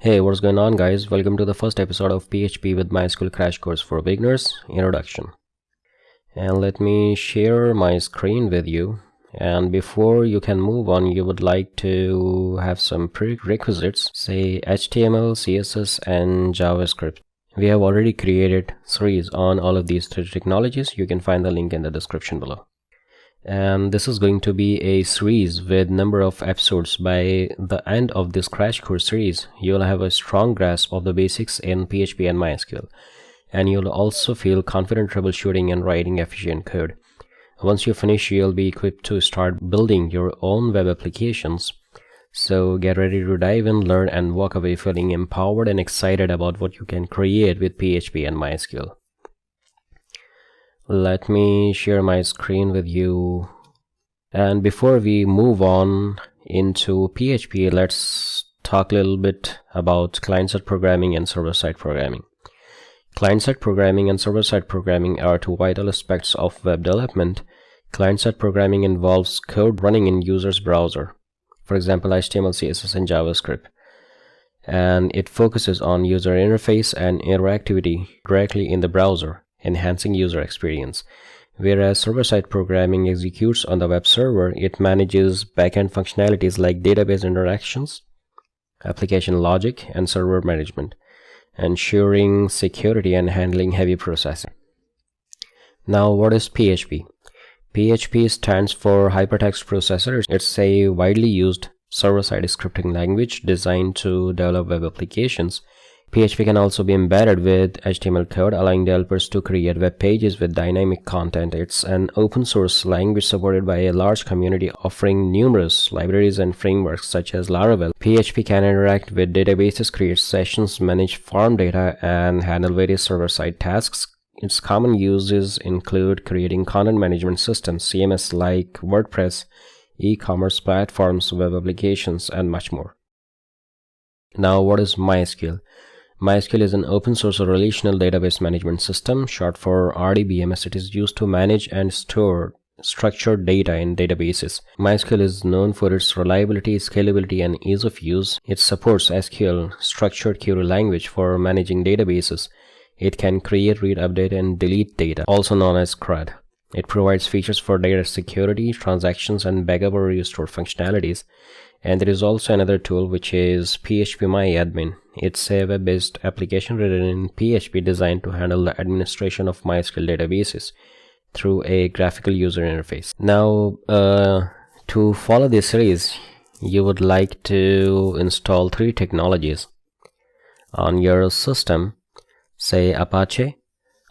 Hey, what's going on guys? Welcome to the first episode of PHP with MySQL Crash Course for Beginners Introduction. And let me share my screen with you. And before you can move on, you would like to have some prerequisites, say HTML, CSS and JavaScript. We have already created series on all of these three technologies. You can find the link in the description below. And this is going to be a series with number of episodes. By the end of this crash course series, you'll have a strong grasp of the basics in PHP and MySQL, and you'll also feel confident troubleshooting and writing efficient code. Once you finish, you'll be equipped to start building your own web applications. So get ready to dive in, learn and walk away feeling empowered and excited about what you can create with PHP and MySQL. Let me share my screen with you. And before we move on into PHP, let's talk a little bit about client-side programming and server-side programming. Client-side programming and server-side programming are two vital aspects of web development. Client-side programming involves code running in user's browser, for example HTML, CSS and JavaScript, and it focuses on user interface and interactivity directly in the browser, enhancing user experience. Whereas server-side programming executes on the web server, it manages backend functionalities like database interactions, application logic, and server management, ensuring security and handling heavy processing. Now, what is PHP? PHP stands for Hypertext Processor. It's a widely used server-side scripting language designed to develop web applications. PHP can also be embedded with HTML code, allowing developers to create web pages with dynamic content. It's an open source language supported by a large community, offering numerous libraries and frameworks such as Laravel. PHP can interact with databases, create sessions, manage farm data, and handle various server-side tasks. Its common uses include creating content management systems, CMS like WordPress, e-commerce platforms, web applications, and much more. Now, what is MySQL? MySQL is an open source relational database management system, short for RDBMS. It is used to manage and store structured data in databases. MySQL is known for its reliability, scalability, and ease of use. It supports SQL, structured query language, for managing databases. It can create, read, update, and delete data, also known as CRUD. It provides features for data security, transactions, and backup or restore functionalities. And there is also another tool which is PHPMYADMIN. It's a web-based application written in PHP designed to handle the administration of MySQL databases through a graphical user interface. Now, to follow this series, you would like to install three technologies on your system. Say Apache,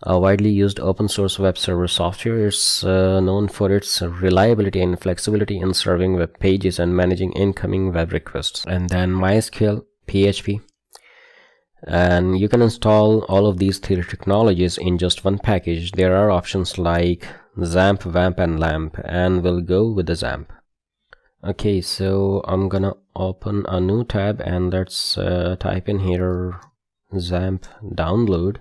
a widely used open source web server software. It's known for its reliability and flexibility in serving web pages and managing incoming web requests. And then MySQL, PHP. And you can install all of these three technologies in just one package. There are options like XAMPP, WAMP, and LAMP, and we'll go with the XAMPP. Okay, so I'm gonna open a new tab and let's type in here XAMPP download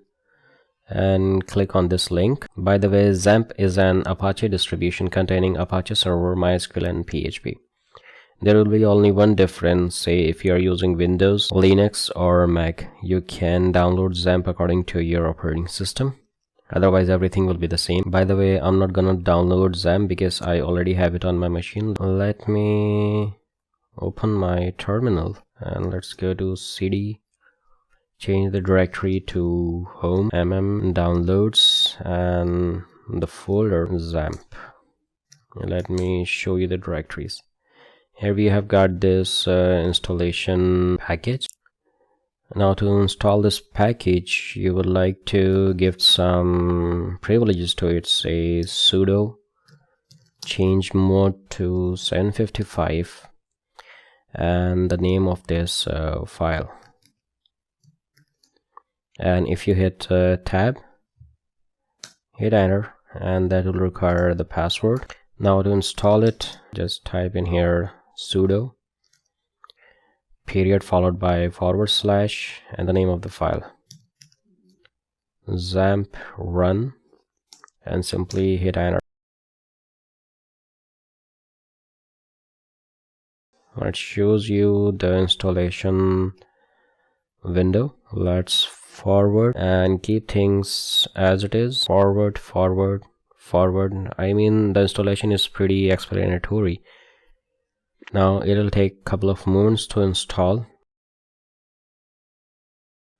and click on this link. By the way, XAMPP is an Apache distribution containing Apache Server, MySQL, and PHP. There will be only one difference. Say if you are using Windows, Linux, or Mac, you can download XAMPP according to your operating system. Otherwise, everything will be the same. By the way, I'm not gonna download XAMPP because I already have it on my machine. Let me open my terminal and let's go to cd, change the directory to home, downloads, and the folder XAMPP. Let me show you the directories. Here we have got this installation package. Now to install this package, you would like to give some privileges to it. Say sudo change mode to 755 and the name of this file. And if you hit tab, hit enter, and that will require the password. Now to install it, just type in here sudo period followed by / and the name of the file, XAMPP run, and simply hit enter. It shows you the installation window. Let's forward and keep things as it is. Forward, forward, forward. I mean, the installation is pretty explanatory. Now it'll take a couple of moments to install.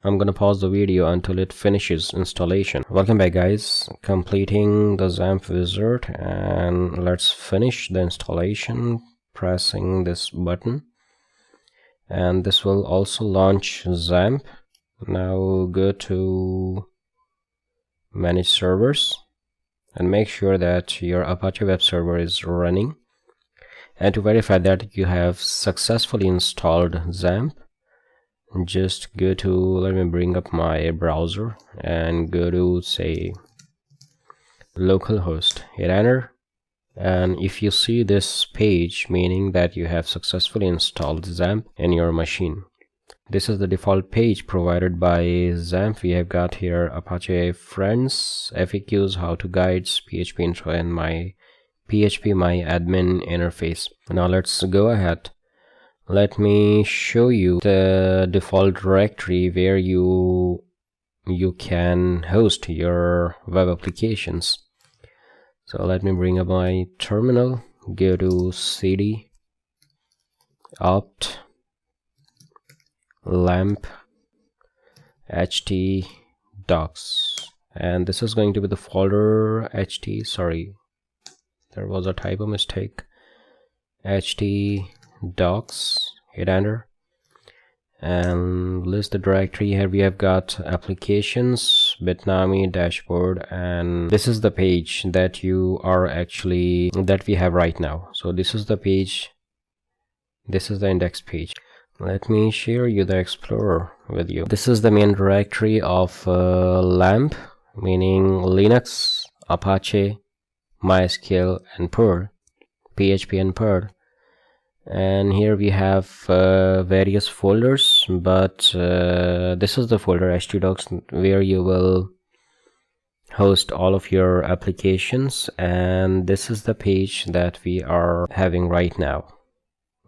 I'm gonna pause the video until it finishes installation. Welcome back, guys. Completing the XAMPP wizard, and let's finish the installation pressing this button, and this will also launch XAMPP. Now go to manage servers and make sure that your Apache web server is running, and to verify that you have successfully installed XAMPP, just go to, let me bring up my browser and go to, say, localhost, hit enter, and if you see this page, meaning that you have successfully installed XAMPP in your machine. This is the default page provided by XAMPP. We have got here Apache Friends, FAQs, how to guides, PHP intro, and my PHPMYADMIN interface. Now let's go ahead. Let me show you the default directory where you can host your web applications. So let me bring up my terminal, go to cd opt lamp ht docs, and this is going to be the folder ht, sorry, there was a typo mistake, ht docs, hit enter, and list the directory. Here we have got applications, Bitnami, dashboard, and this is the page that we have right now. So this is the page, this is the index page. Let me share you the Explorer with you. This is the main directory of LAMP, meaning Linux, Apache, MySQL, and Perl, PHP and Perl. And here we have various folders, but this is the folder htdocs where you will host all of your applications, and this is the page that we are having right now,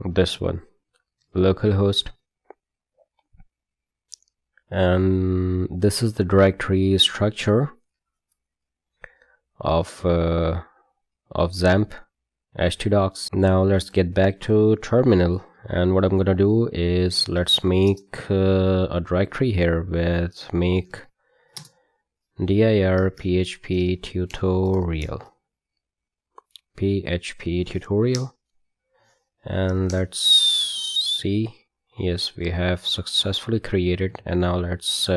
this one, localhost, and this is the directory structure of XAMPP htdocs. Now let's get back to terminal, and what I'm gonna do is let's make a directory here with make dir php tutorial, and let's see, yes, we have successfully created. And now let's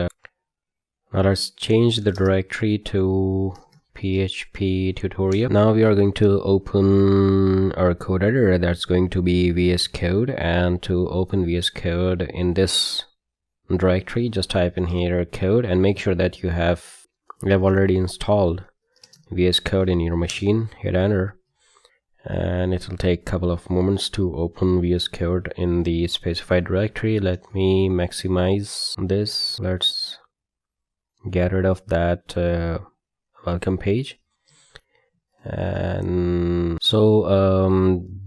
change the directory to PHP tutorial. Now we are going to open our code editor, that's going to be VSCODE, and to open VSCODE in this directory, just type in here code and make sure that you have already installed VSCODE in your machine. Hit enter, and it will take a couple of moments to open VSCODE in the specified directory. Let me maximize this. Let's get rid of that welcome page, and so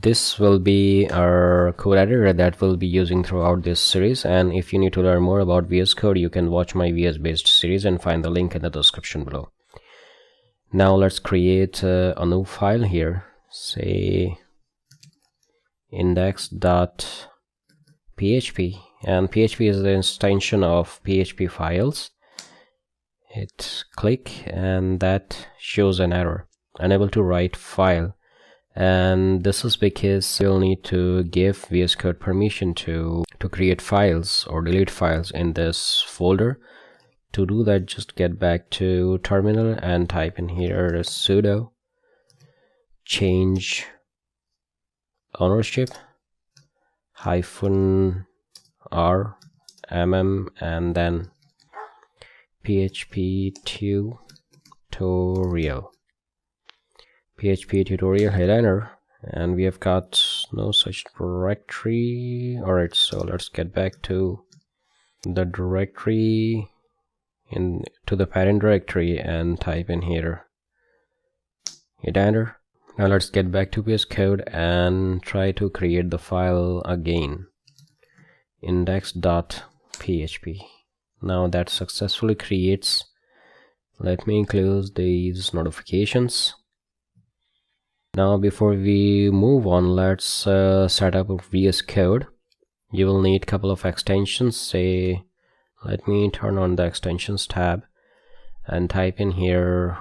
this will be our code editor that we'll be using throughout this series. And if you need to learn more about VS Code, you can watch my VS based series and find the link in the description below. Now let's create a new file here, say index.php, and PHP is the extension of PHP files. Hit click, and that shows an error, unable to write file, and this is because you'll need to give VS Code permission to create files or delete files in this folder. To do that, just get back to terminal and type in here sudo change ownership -r and then PHP tutorial, hit enter, and we have got no such directory. Alright, so let's get back to the directory, to the parent directory, and type in here, hit enter. Now let's get back to VS Code and try to create the file again, index.php. PHP. Now that successfully creates. Let me close these notifications. Now before we move on, let's set up a VS Code. You will need a couple of extensions. Say, let me turn on the extensions tab and type in here,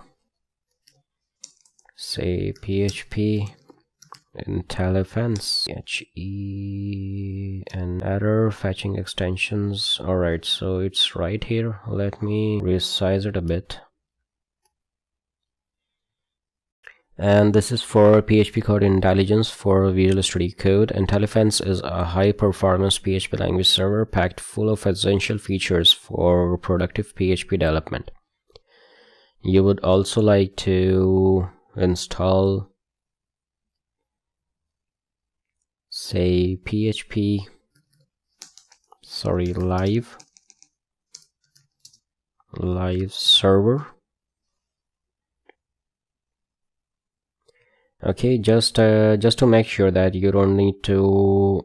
say PHP INTELEPHENSE, PHE, and error fetching extensions. Alright, so it's right here. Let me resize it a bit. And this is for PHP Code Intelligence for Visual Studio Code. INTELEPHENSE is a high-performance PHP language server packed full of essential features for productive PHP development. You would also like to install, say, live server. Okay, just to make sure that you don't need to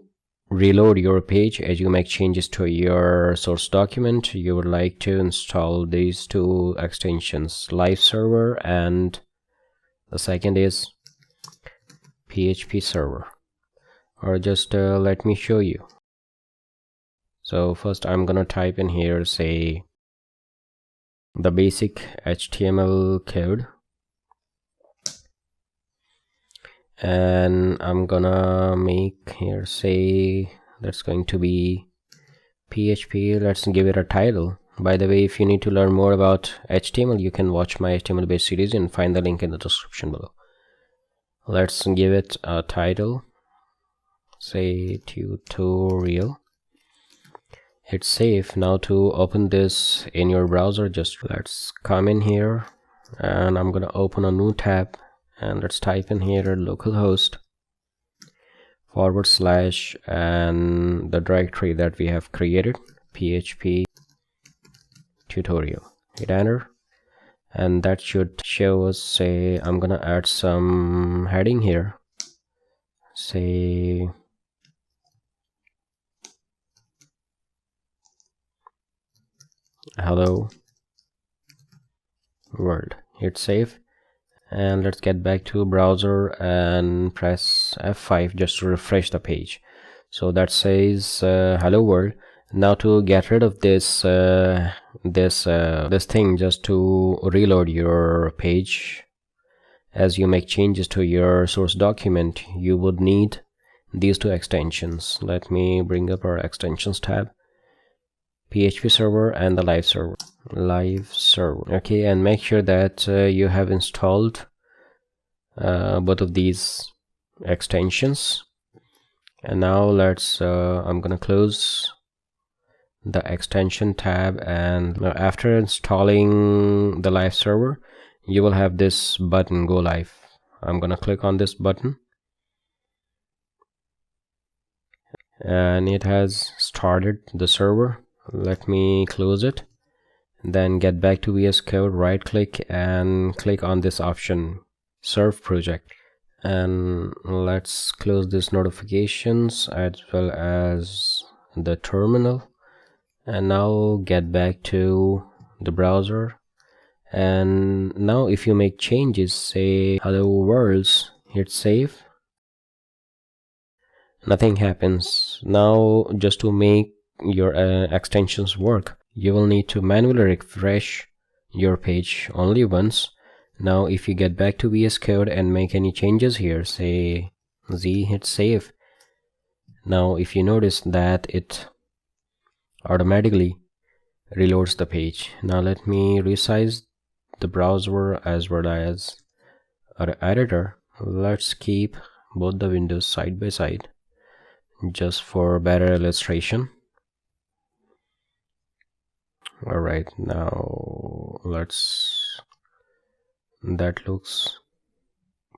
reload your page as you make changes to your source document, you would like to install these two extensions, live server, and the second is PHP server. Or just let me show you. So first I'm gonna type in here, say, the basic HTML code. And I'm gonna make here, say, that's going to be PHP. Let's give it a title. By the way, if you need to learn more about HTML, you can watch my HTML based series and find the link in the description below. Let's give it a title, say tutorial. Hit save. Now to open this in your browser, just let's come in here and I'm gonna open a new tab. And let's type in here localhost / and the directory that we have created, PHP tutorial. Hit enter, and that should show us, say, I'm gonna add some heading here, say hello world. Hit save. And let's get back to browser and press F5 just to refresh the page. So that says hello world. Now to get rid of this this thing, just to reload your page as you make changes to your source document, you would need these two extensions. Let me bring up our extensions tab, PHP server and the live server. Okay, and make sure that you have installed both of these extensions. And now let's I'm gonna close the extension tab, and after installing the live server, you will have this button, go live. I'm gonna click on this button and it has started the server. Let me close it. Then get back to VS Code, right click and click on this option, serve project, and let's close these notifications as well as the terminal. And now get back to the browser, and now if you make changes, say hello worlds, hit save, nothing happens. Now just to make your extensions work, you will need to manually refresh your page only once. Now if you get back to VS Code and make any changes here, say Z, hit save. Now if you notice that it automatically reloads the page. Now let me resize the browser as well as our editor. Let's keep both the windows side by side just for better illustration. Alright, now that looks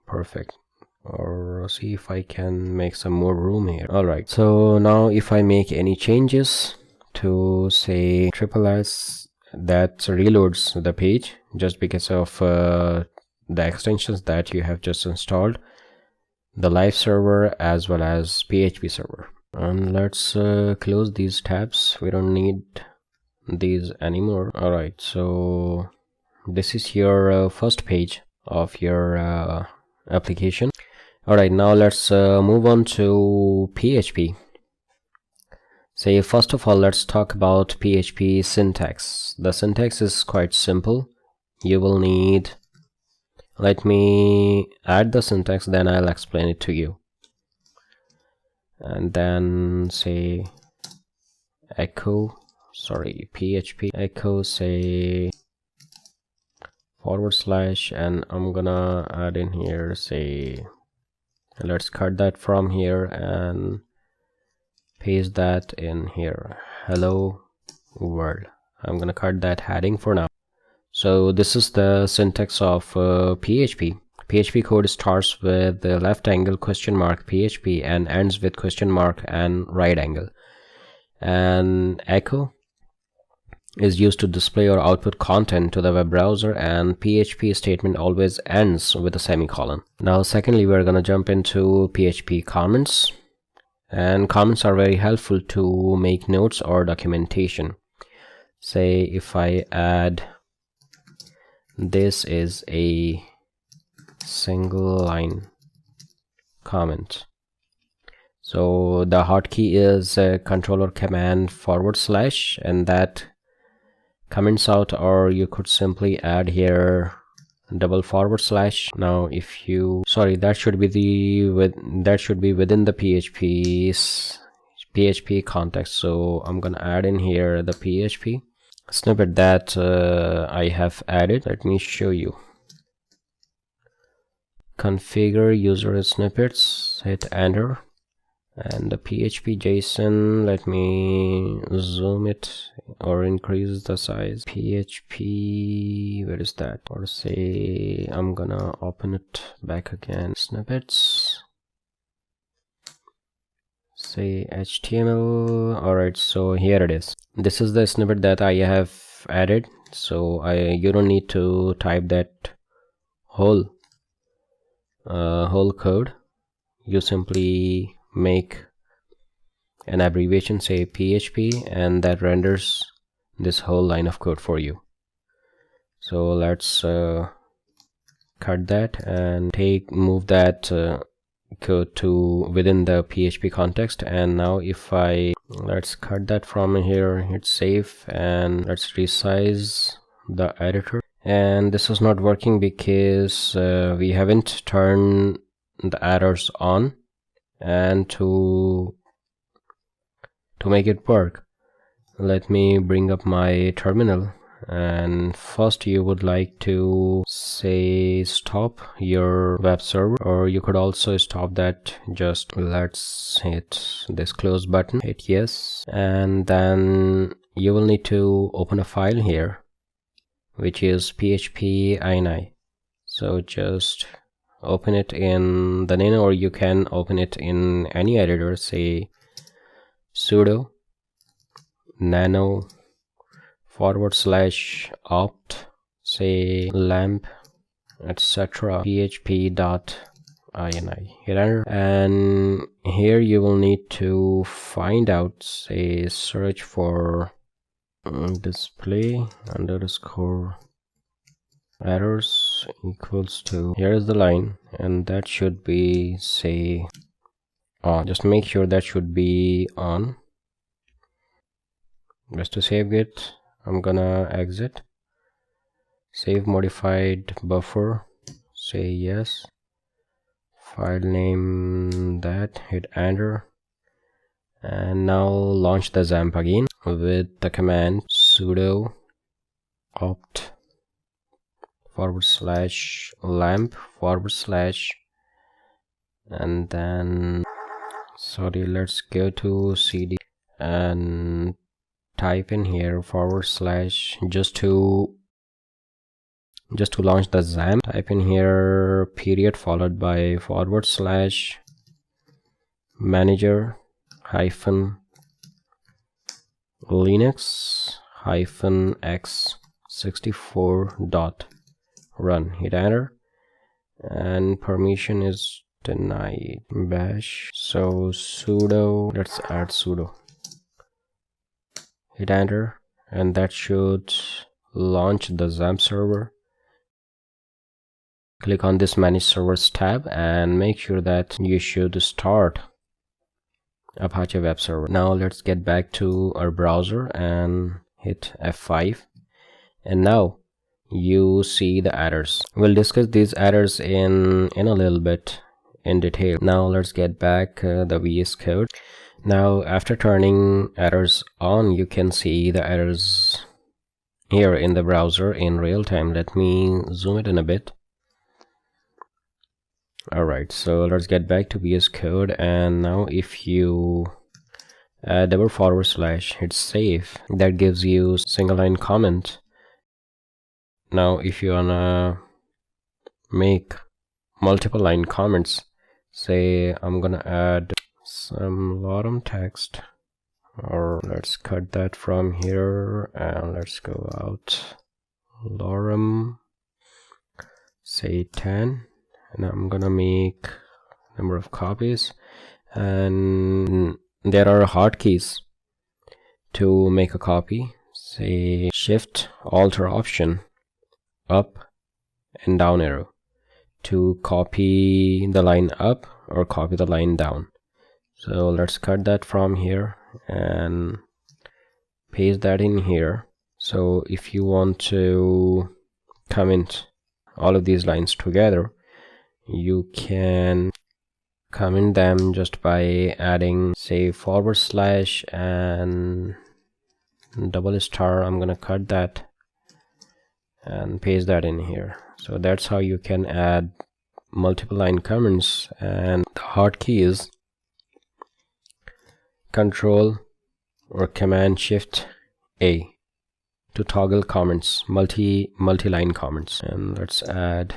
perfect. Or see if I can make some more room here. Alright, so now if I make any changes to, say, SSS, that reloads the page just because of the extensions that you have just installed, the live server as well as PHP server. And let's close these tabs. We don't need these anymore. Alright, so this is your first page of your application. Alright, now let's move on to PHP. Say first of all, let's talk about PHP syntax. The syntax is quite simple. You will need, let me add the syntax, then I'll explain it to you. And then say PHP echo, say / and I'm gonna add in here, say, let's cut that from here and paste that in here, hello world. I'm gonna cut that heading for now. So this is the syntax of PHP. PHP code starts with the left angle $PHP and ends with $, and right angle. And echo is used to display or output content to the web browser, and PHP statement always ends with a semicolon. Now secondly, we're gonna jump into PHP comments. And comments are very helpful to make notes or documentation. Say if I add, this is a single line comment. So the hotkey is Control or Command / and that comments out, or you could simply add here double /. Now if you, sorry, that should be within the PHP context. So I'm gonna add in here the PHP snippet that I have added. Let me show you. Configure user snippets, hit enter, and the PHP JSON, let me zoom it or increase the size. PHP, where is that? Or say I'm gonna open it back again, snippets, say HTML. Alright, so here it is. This is the snippet that I have added. So you don't need to type that whole code. You simply make an abbreviation, say PHP, and that renders this whole line of code for you. So let's cut that and move that code to within the PHP context. And now if let's cut that from here, hit save, and let's resize the editor. And this is not working because we haven't turned the errors on. And to make it work, let me bring up my terminal. And first you would like to say stop your web server, or you could also stop that. Just let's hit this close button, hit yes, and then you will need to open a file here which is PHPINI. So just open it in the nano, or you can open it in any editor, say sudo nano /opt, say lamp, etc. php.ini, hit enter, and here you will need to find out, say search for display _ errors equals to, here is the line, and that should be, say, on. Just make sure that should be on. Just to save it, I'm gonna exit, save modified buffer, say yes, file name that, hit enter, and now launch the XAMPP again with the command sudo opt /lamp / and then, sorry, let's go to cd and type in here / just to launch the XAMPP. Type in here period followed by / manager -linux -x64 .run, hit enter, and permission is denied bash. So sudo, let's add sudo, hit enter, and that should launch the XAMPP server. Click on this manage servers tab and make sure that you should start Apache web server. Now let's get back to our browser and hit F5, and now you see the errors. We'll discuss these errors in a little bit in detail. Now let's get back the VS Code. Now after turning errors on, you can see the errors here in the browser in real time. Let me zoom it in a bit. Alright, so let's get back to VS Code, and now if you add // hit save, that gives you single line comment. Now if you wanna make multiple line comments, say I'm gonna add some lorem text, or let's cut that from here and let's go out lorem, say 10, and I'm gonna make number of copies, and there are hotkeys to make a copy. Say shift alt or option up and down arrow to copy the line up or copy the line down. So let's cut that from here and paste that in here. So if you want to comment all of these lines together, you can comment them just by adding say / and $. I'm gonna cut that and paste that in here. So that's how you can add multiple line comments, and the hotkey is Control or Command Shift A to toggle comments, multi-line comments. And let's add,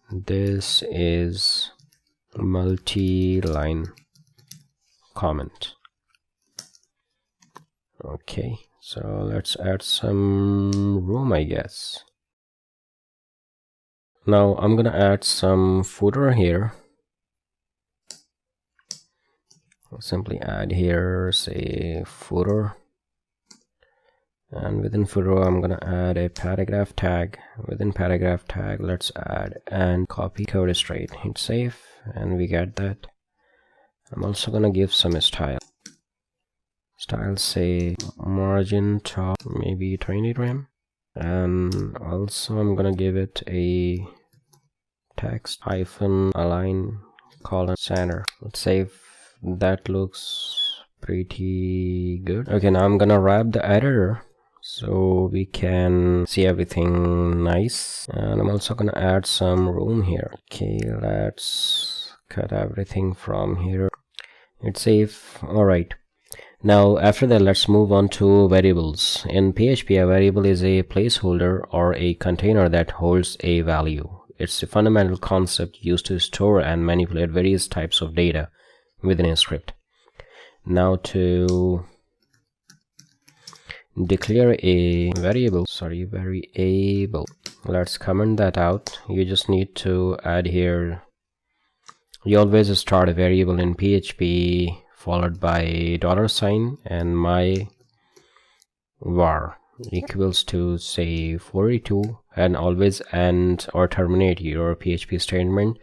this is multi-line comment. Okay, so let's add some room, I guess. Now I'm gonna add some footer here. I'll simply add here, say footer, and within footer I'm gonna add a paragraph tag. Within paragraph tag, let's add and copy code straight. Hit save, and we get that. I'm also gonna give some style. Style, say margin top maybe 20 rem, and also I'm gonna give it a text -align center. Let's save. That looks pretty good. Okay, now I'm gonna wrap the editor so we can see everything nice, and I'm also gonna add some room here. Okay, let's cut everything from here. Hit save. All right, now after that, let's move on to variables. In PHP, a variable is a placeholder or a container that holds a value. It's a fundamental concept used to store and manipulate various types of data within a script. Now to declare a variable, let's comment that out. You just need to add here, you always start a variable in PHP followed by $, and my var equals to say 42, and always end or terminate your PHP statement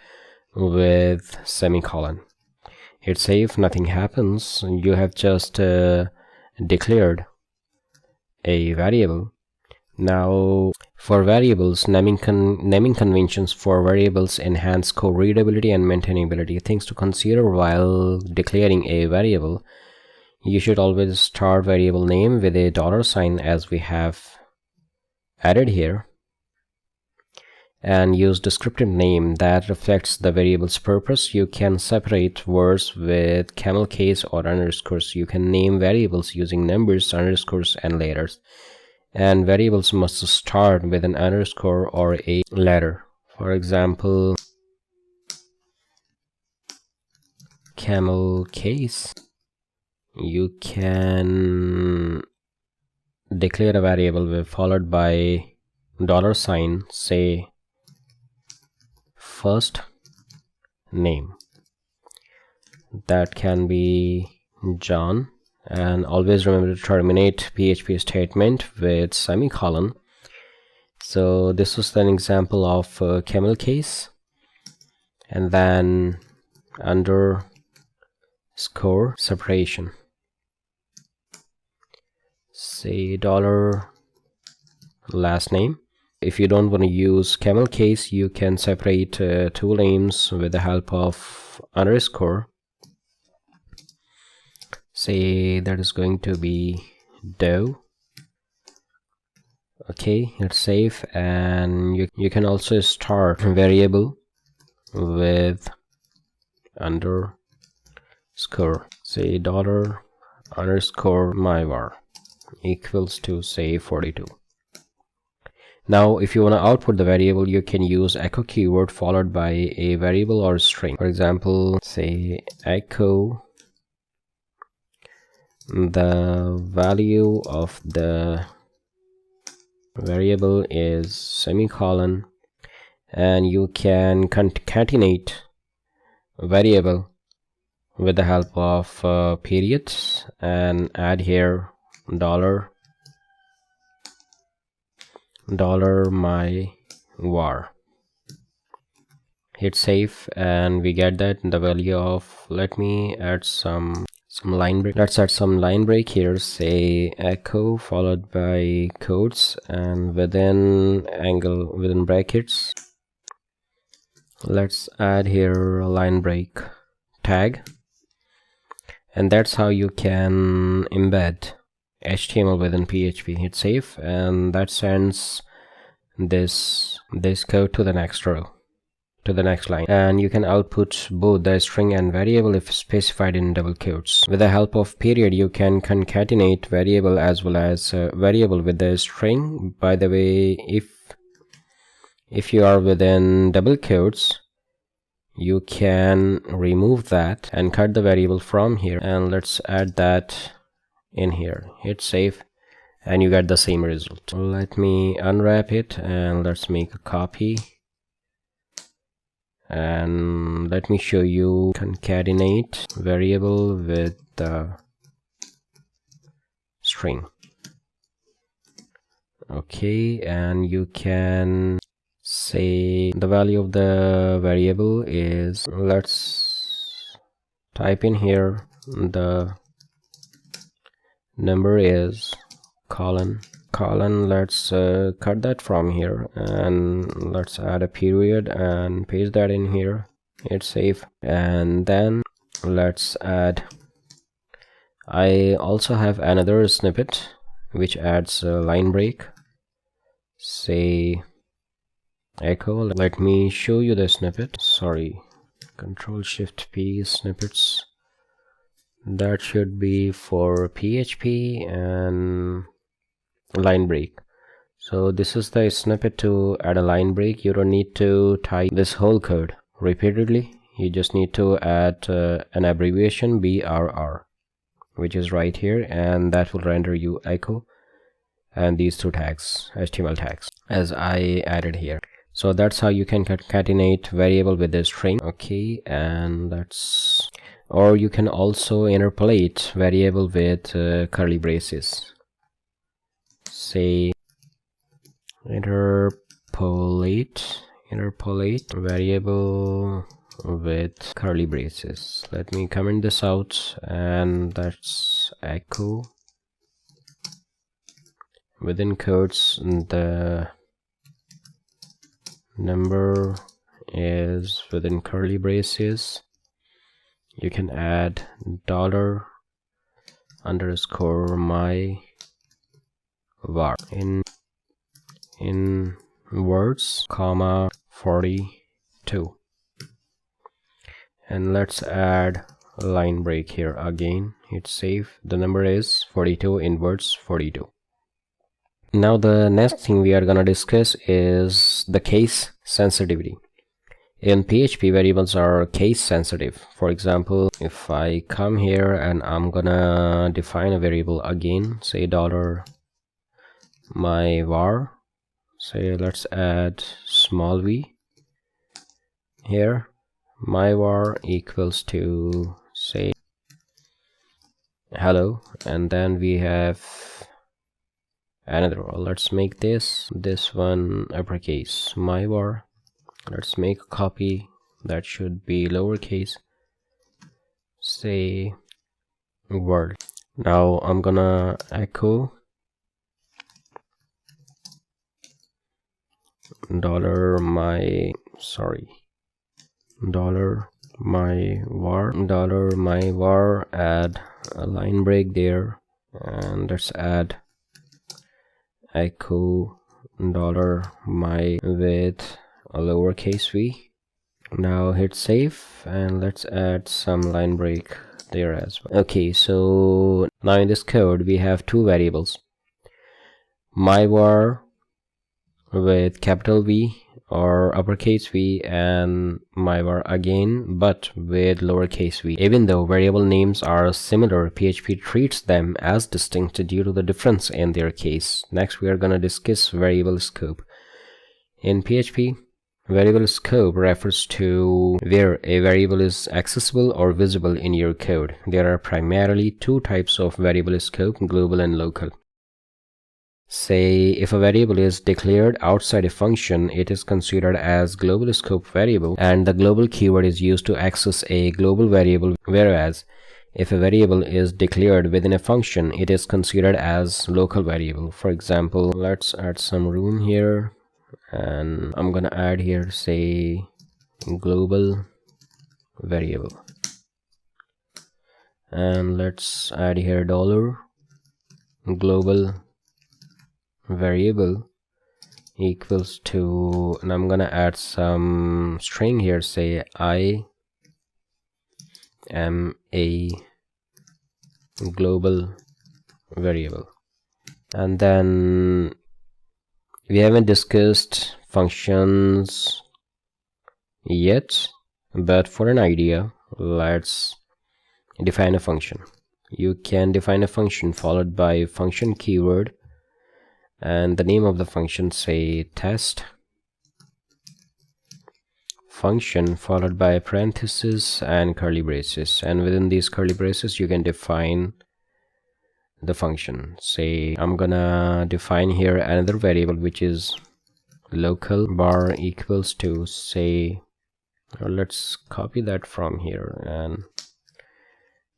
with semicolon. Hit save, nothing happens. You have just declared a variable. Now for variables, naming conventions for variables enhance code readability and maintainability. Things to consider while declaring a variable: you should always start variable name with a $, as we have added here, and use descriptive name that reflects the variable's purpose. You can separate words with camel case or underscores. You can name variables using numbers, underscores, and letters, and variables must start with an underscore or a letter. For example, camel case, you can declare a variable followed by $, say first, name. That can be John. And always remember to terminate PHP statement with semicolon. So this was an example of camel case, and then underscore separation, say dollar last name. If you don't want to use camel case, you can separate two names with the help of underscore. Say that is going to be Doe. Okay, hit save, and you can also start variable with underscore, say dollar underscore myvar equals to say 42. Now if you want to output the variable, you can use echo keyword followed by a variable or string. For example, say echo the value of the variable is semicolon, and you can concatenate variable with the help of periods and add here dollar my var. Hit save, and we get that the value of, let me add some line break. Let's add some line break here, say echo followed by quotes, and within brackets let's add here a line break tag. And that's how you can embed HTML within PHP. Hit save, and that sends this code to the next row, to the next line, and you can output both the string and variable if specified in double quotes. With the help of period, you can concatenate variable as well as variable with the string. By the way, if you are within double quotes, you can remove that and cut the variable from here, and let's add that in here. Hit save, and you get the same result. Let me unwrap it, and let's make a copy, and let me show you concatenate variable with the string. Okay, and you can say the value of the variable is, let's type in here the number is colon. Let's cut that from here, and let's add a period and paste that in here. Hit save, and then let's add, I also have another snippet which adds a line break, say echo. Let me show you the snippet. Sorry, Control Shift P, snippets. That should be for PHP and line break. So this is the snippet to add a line break. You don't need to type this whole code repeatedly. You just need to add an abbreviation BRR, which is right here, and that will render you echo and these two tags, HTML tags, as I added here. So that's how you can concatenate variable with a string. Okay, and that's, or you can also interpolate variable with curly braces. Say interpolate variable with curly braces. Let me comment this out, and that's echo within quotes the number is within curly braces. You can add dollar underscore my var in words, comma 42, and let's add a line break here again. Hit save. The number is 42 in words 42. Now the next thing we are gonna discuss is the case sensitivity. In PHP, variables are case sensitive. For example, if I come here and I'm gonna define a variable again, say dollar my var, say let's add small v here, myvar equals to say hello, and then we have another one. Let's make this one uppercase myvar. Let's make a copy that should be lowercase, say world. Now I'm gonna echo $myvar add a line break there, and let's add echo $my with a lowercase v. Now hit save, and let's add some line break there as well. Okay, so now in this code we have two variables, myvar with capital V or uppercase V, and myvar again but with lowercase v. Even though variable names are similar, PHP treats them as distinct due to the difference in their case. Next we are going to discuss variable scope. In PHP, variable scope refers to where a variable is accessible or visible in your code. There are primarily two types of variable scope, global and local. Say if a variable is declared outside a function, it is considered as global scope variable, and the global keyword is used to access a global variable, whereas if a variable is declared within a function, it is considered as local variable. For example, let's add some room here, and I'm gonna add here say global variable, and let's add here $global variable equals to, and I'm gonna add some string here, say I am a global variable. And then we haven't discussed functions yet, but for an idea, let's define a function. You can define a function followed by function keyword, and the name of the function, say test function, followed by parentheses and curly braces, and within these curly braces you can define the function. Say I'm gonna define here another variable which is local bar equals to, say, or let's copy that from here and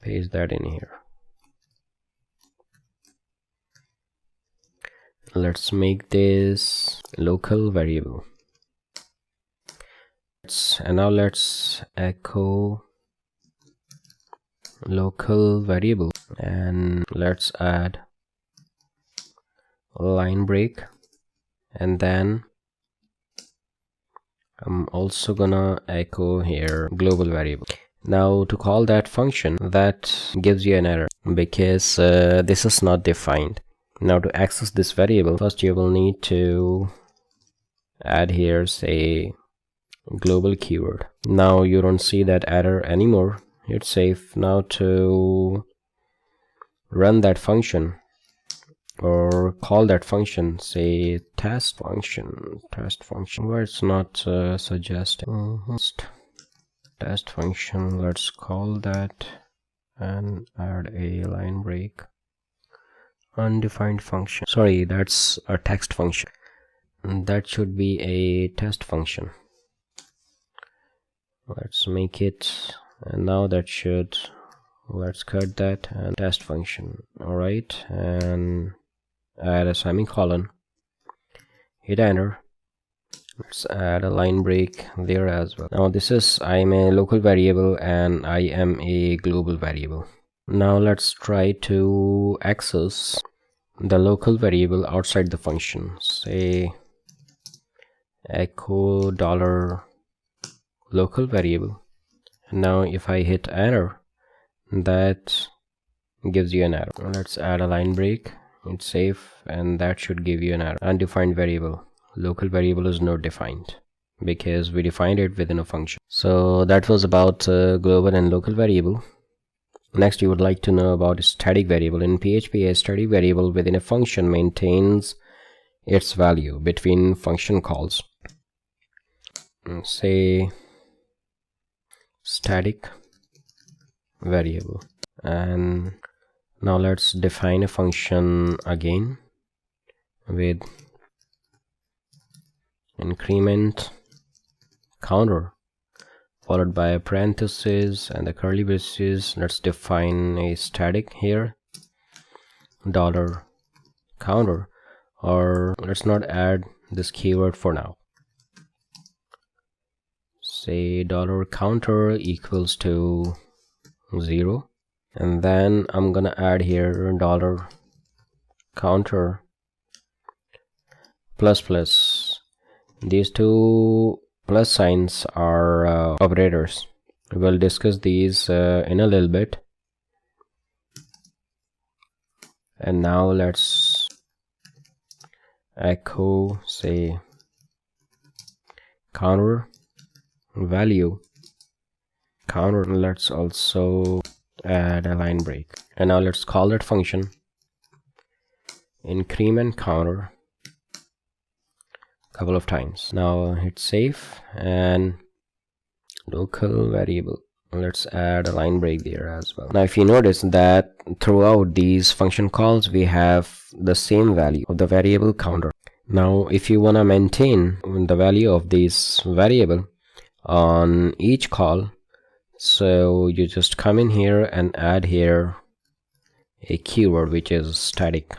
paste that in here. Let's make this local variable. And now let's echo local variable, and let's add line break, and then I'm also gonna echo here global variable. Now to call that function, that gives you an error because this is not defined. Now to access this variable, first you will need to add here say global keyword. Now you don't see that error anymore. Hit save. Now to run that function or call that function, say test function, where it's not suggesting test function. Let's call that and add a line break. Undefined function, sorry, that's a text function, and that should be a test function. Let's make it, and now that should, let's cut that and test function. Alright, and add a semicolon, hit enter. Let's add a line break there as well. Now this is, I am a local variable and I am a global variable. Now let's try to access the local variable outside the function. Say echo $local variable. Now if I hit enter, that gives you an error. Let's add a line break, hit save, and that should give you an error. Undefined variable, local variable is not defined because we defined it within a function. So that was about global and local variable. Next, you would like to know about a static variable. In PHP, a static variable within a function maintains its value between function calls. Say static variable. And now let's define a function again with increment counter followed by a parenthesis and the curly braces. Let's define a static here, dollar counter, or let's not add this keyword for now. Say dollar counter equals to 0, and then I'm gonna add here dollar counter plus plus. These two plus signs are operators. We'll discuss these in a little bit. And now let's echo, say, counter value counter. Let's also add a line break, and now let's call that function increment counter a couple of times. Now hit save and local variable. Let's add a line break there as well. Now if you notice that throughout these function calls we have the same value of the variable counter. Now if you want to maintain the value of this variable on each call, so you just come in here and add here a keyword which is static.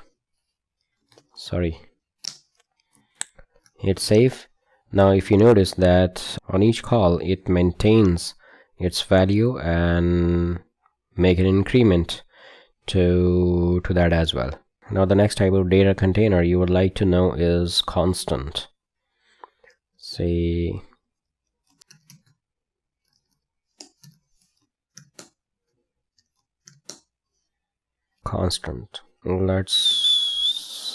Hit save. Now if you notice that on each call it maintains its value and make an increment to that as well. Now the next type of data container you would like to know is constant. Say constant. Let's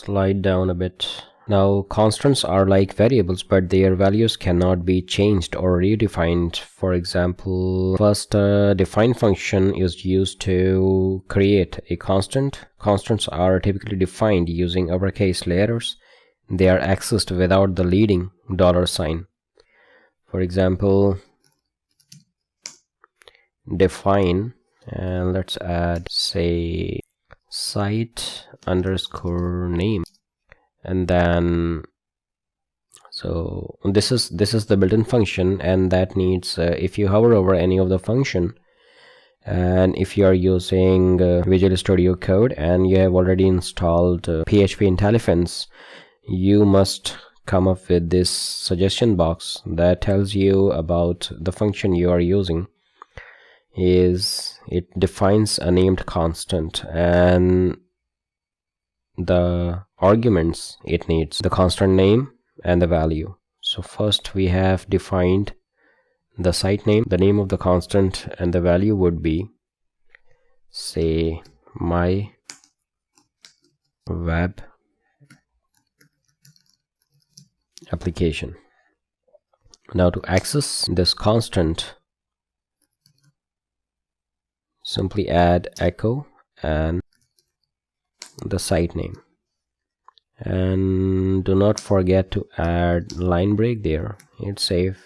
slide down a bit. Now constants are like variables, but their values cannot be changed or redefined. For example, first define function is used to create a constant. Constants are typically defined using uppercase letters. They are accessed without the leading $sign. For example, define, and let's add, say, site underscore name. And then so this is the built-in function, and that needs if you hover over any of the function, and if you are using Visual Studio Code and you have already installed PHP INTELEPHENSE, you must come up with this suggestion box that tells you about the function you are using. It defines a named constant and the arguments it needs, the constant name and the value. So first we have defined the site name, the name of the constant, and the value would be, say, my web application. Now to access this constant, simply add echo and the site name, and do not forget to add line break there. Hit save,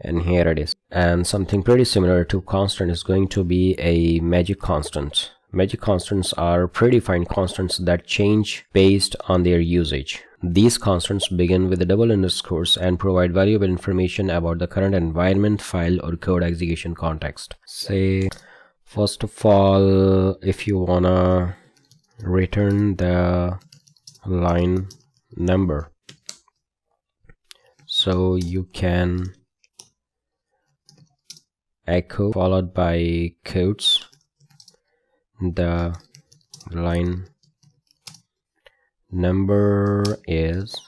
and here it is. And something pretty similar to constant is going to be a magic constant. Magic constants are predefined constants that change based on their usage. These constants begin with double underscores and provide valuable information about the current environment, file, or code execution context. Say, first of all, if you wanna return the line number, so you can echo followed by quotes the line number is,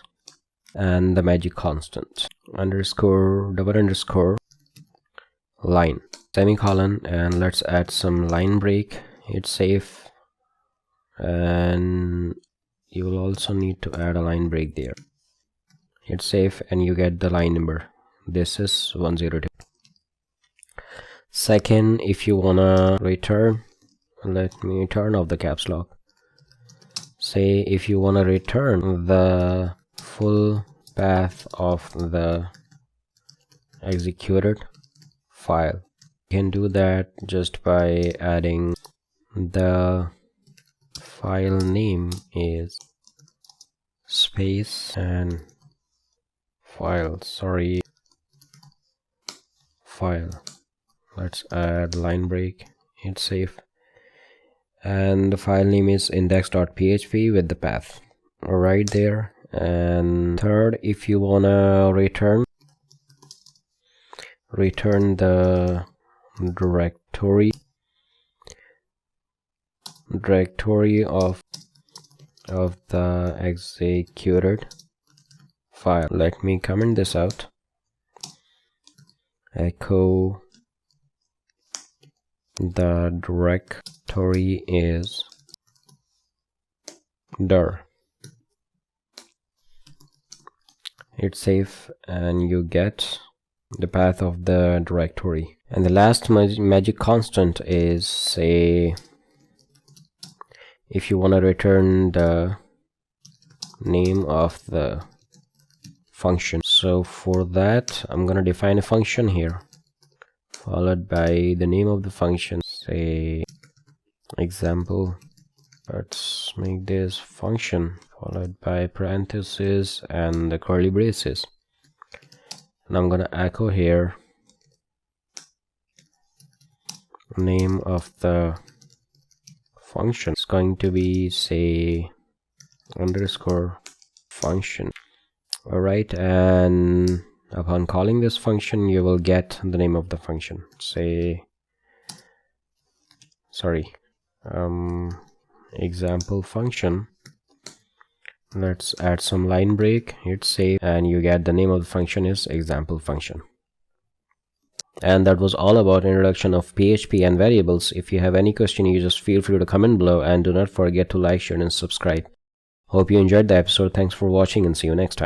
and the magic constant underscore double underscore line semicolon, and let's add some line break. Hit save, and you will also need to add a line break there. Hit save, and you get the line number. This is 102. Second, if you wanna return, let me turn off the caps lock. Say if you wanna return the full path of the executed file, You can do that just by adding the file name is space and file. Let's add line break. It's safe. And the file name is index.php with the path right there. And third, if you wanna return the directory of the executed file. Let me comment this out. Echo the directory is dir. It's safe and you get the path of the directory. And the last magic constant is, say, if you want to return the name of the function. So for that, I'm gonna define a function here, followed by the name of the function, say example. Let's make this function, followed by parentheses and the curly braces. And I'm gonna echo here name of the function. It's going to be, say, underscore function. Alright, and upon calling this function you will get the name of the function, say example function. Let's add some line break, hit save, and you get the name of the function is example function. And that was all about introduction of PHP and variables. If you have any question, you just feel free to comment below, and do not forget to like, share and subscribe. Hope you enjoyed the episode. Thanks for watching and see you next time.